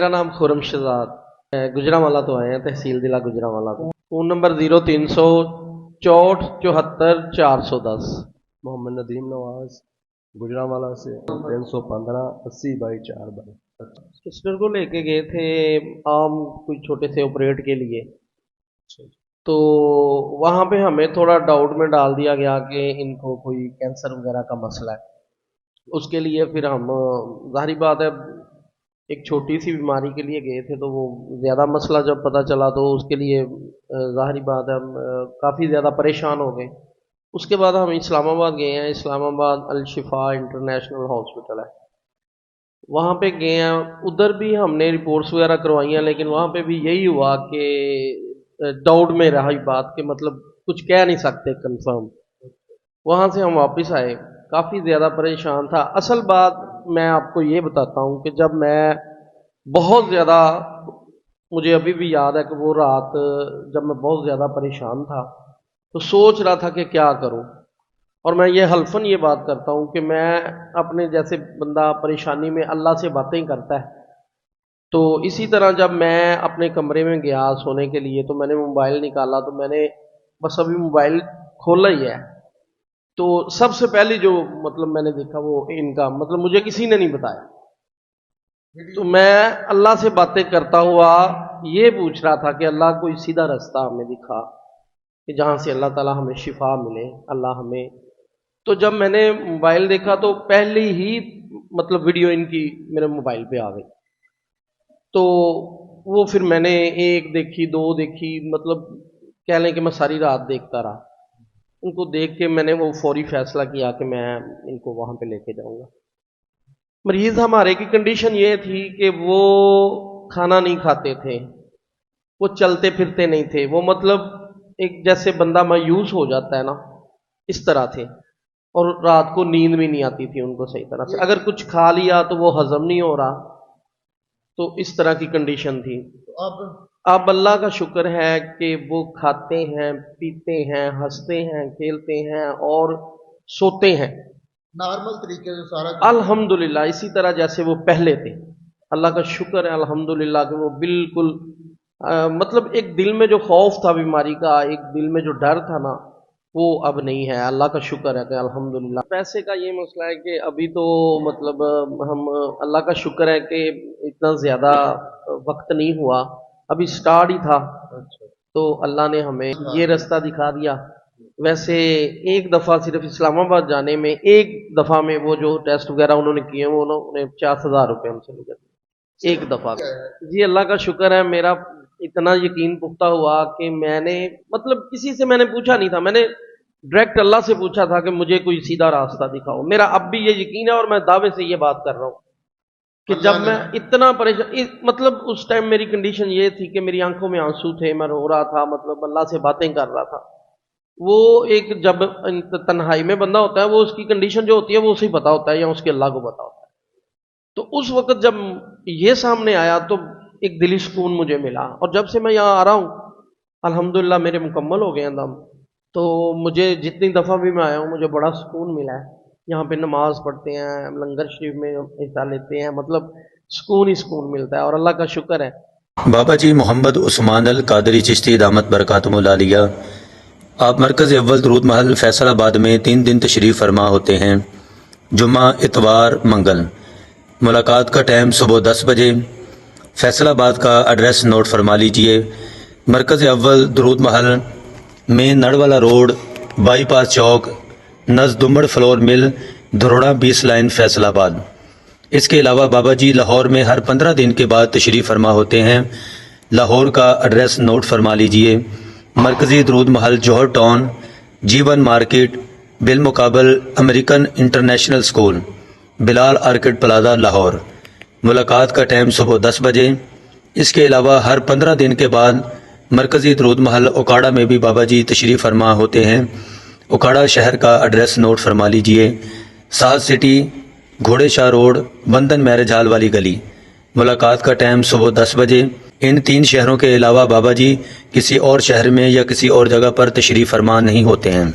मेरा नाम खुरम शहजाद गुजरांवाला तो आए हैं, तहसील जिला गुजरांवाला तो। फ़ोन नंबर 0364 मोहम्मद नदीम नवाज गुजरांवाला से 315 80/4। सिस्टर को लेके गए थे आम कोई छोटे से ऑपरेट के लिए, तो वहाँ पे हमें थोड़ा डाउट में डाल दिया गया कि इनको कोई कैंसर वगैरह का मसला है। उसके लिए फिर हम, जाहिर बात है, एक छोटी सी बीमारी के लिए गए थे, तो वो ज़्यादा मसला जब पता चला तो उसके लिए जाहिर बात है हम काफ़ी ज़्यादा परेशान हो गए। उसके बाद हम इस्लामाबाद गए हैं। इस्लामाबाद अल शिफा इंटरनेशनल हॉस्पिटल है, वहाँ पे गए हैं। उधर भी हमने रिपोर्ट्स वगैरह करवाई हैं, लेकिन वहाँ पे भी यही हुआ कि डाउट में रहा ही बात कि मतलब कुछ कह नहीं सकते कंफर्म। वहाँ से हम वापस आए, काफ़ी ज़्यादा परेशान था। असल बात मैं आपको ये बताता हूँ कि जब मैं बहुत ज़्यादा, मुझे अभी भी याद है कि वो रात जब मैं बहुत ज़्यादा परेशान था तो सोच रहा था कि क्या करूँ। और मैं ये हल्फन ये बात करता हूँ कि मैं अपने जैसे बंदा परेशानी में अल्लाह से बातें करता है, तो इसी तरह जब मैं अपने कमरे में गया सोने के लिए तो मैंने मोबाइल निकाला, तो मैंने बस अभी मोबाइल खोला ही है, तो सबसे पहले जो मतलब मैंने देखा वो इनका, मतलब मुझे किसी ने नहीं बताया। तो मैं अल्लाह से बातें करता हुआ ये पूछ रहा था कि अल्लाह कोई सीधा रास्ता हमें दिखा कि जहाँ से अल्लाह ताला हमें शिफा मिले, अल्लाह हमें। तो जब मैंने मोबाइल देखा तो पहले ही मतलब वीडियो इनकी मेरे मोबाइल पे आ गई, तो वो फिर मैंने एक देखी, दो देखी, मतलब कह लें कि मैं सारी रात देखता रहा। उनको देख के मैंने वो फौरी फैसला किया कि मैं इनको वहाँ पे लेके जाऊँगा। मरीज़ हमारे की कंडीशन ये थी कि वो खाना नहीं खाते थे, वो चलते फिरते नहीं थे, वो मतलब एक जैसे बंदा मायूस हो जाता है ना, इस तरह थे। और रात को नींद भी नहीं आती थी उनको सही तरह से, अगर कुछ खा लिया तो वो हजम नहीं हो रहा, तो इस तरह की कंडीशन थी। अब अल्लाह का शुक्र है कि वो खाते हैं, पीते हैं, हंसते हैं, खेलते हैं और सोते हैं नॉर्मल तरीके से सारा। अल्हम्दुलिल्लाह, इसी तरह जैसे वो पहले थे। अल्लाह का शुक्र है अल्हम्दुलिल्लाह कि वो बिल्कुल मतलब एक दिल में जो खौफ था बीमारी का, एक दिल में जो डर था ना, वो अब नहीं है। अल्लाह का शुक्र है कि अल्हम्दुलिल्लाह। पैसे का ये मसला है कि अभी तो मतलब हम, अल्लाह का शुक्र है कि इतना ज़्यादा वक्त नहीं हुआ, अभी स्टार्ट ही था, तो अल्लाह ने हमें ये रास्ता दिखा दिया। वैसे एक दफ़ा सिर्फ इस्लामाबाद जाने में, एक दफ़ा में वो जो टेस्ट वगैरह उन्होंने किए वो उन्होंने 50,000 रुपये हमसे लिए एक दफ़ा। जी अल्लाह का शुक्र है, मेरा इतना यकीन पुख्ता हुआ कि मैंने मतलब किसी से मैंने पूछा नहीं था, मैंने डायरेक्ट अल्लाह से पूछा था कि मुझे कोई सीधा रास्ता दिखाओ। मेरा अब भी ये यकीन है और मैं दावे से ये बात कर रहा हूँ कि जब मैं इतना परेशान, मतलब उस टाइम मेरी कंडीशन ये थी कि मेरी आंखों में आंसू थे, मैं रो रहा था, मतलब अल्लाह से बातें कर रहा था। वो एक जब तन्हाई में बंदा होता है, वो उसकी कंडीशन जो होती है वो उसे पता होता है या उसके अल्लाह को पता होता है। तो उस वक्त जब ये सामने आया तो एक दिली सुकून मुझे मिला, और जब से मैं यहाँ आ रहा हूँ अल्हम्दुलिल्लाह मेरे मुकम्मल हो गए हैं दम। तो मुझे जितनी दफ़ा भी मैं आया हूँ मुझे बड़ा सुकून मिला है। यहाँ पे नमाज पढ़ते हैं, लंगर शरीफ में हिस्सा लेते हैं, मतलब सुकून ही सुकून मिलता है और अल्लाह का शुक्र है। बाबा जी मोहम्मद उस्मान अल कादरी चिश्ती दामत बरकातुहुल आलिया, आप मरकज़ अव्वल दरूद महल फैसलाबाद में 3 दिन तशरीफ़ फरमा होते हैं, जुम्मा, इतवार, मंगल। मुलाकात का टाइम सुबह 10 बजे। फैसलाबाद का एड्रेस नोट फरमा लीजिए। मरकज़ अव्वल दरूद महल, मेन नड़वाला रोड, बाईपास चौक, नज़ दुम्बड़ फ्लोर मिल, धरोड़ा 20 लाइन, फैसलाबाद। इसके अलावा बाबा जी लाहौर में हर 15 दिन के बाद तशरीफ़ फरमा होते हैं। लाहौर का एड्रेस नोट फरमा लीजिए। मरकज़ी दरूद महल, जौहर टाउन, जीवन मार्केट, बिलमुकाबल American international school, Bilal orchid plaza, Lahore. मुलाकात का टाइम सुबह 10 बजे। इसके अलावा हर 15 दिन के बाद मरकज़ी दरूद महल ओकाड़ा में भी बाबा जी तशरीफ़ फरमा होते हैं। ओकाड़ा शहर का एड्रेस नोट फरमा लीजिए। साज सिटी, घोड़े शाह रोड, बंधन मैरिज हॉल वाली गली। मुलाकात का टाइम सुबह 10 बजे। इन 3 शहरों के अलावा बाबा जी किसी और शहर में या किसी और जगह पर तशरीफ़ फरमा नहीं होते हैं।